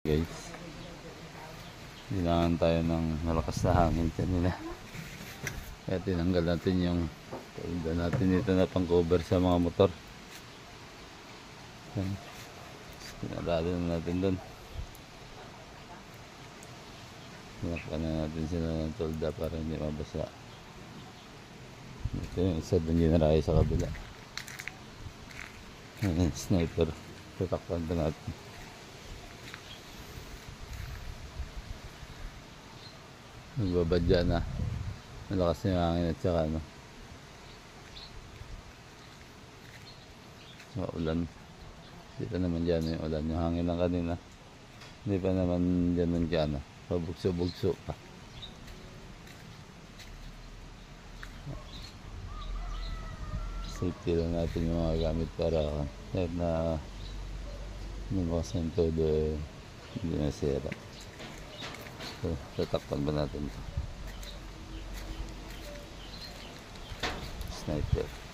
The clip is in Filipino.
Guys, kailangan tayo ng malakas na hangin kanina, kaya tinanggal natin yung tolda natin dito na pang cover sa mga motor. Pinarado na natin doon, hinakpan na natin sila ng tolda para hindi mabasa. Ito yung isa doon ginarahe sa kabila. Sniper, tatakpan pa natin. Nagbabadya na, malakas na yung hangin at saka ulan. Hindi pa naman dyan yung ulan, yung hangin lang kanina. Hindi pa naman dyan nun dyan, pabugso-bugso pa. Safety lang natin yung mga gamit para kahit na lumakas ng todo, hindi nasira. So, tatakpan ba natin ito? Sniper.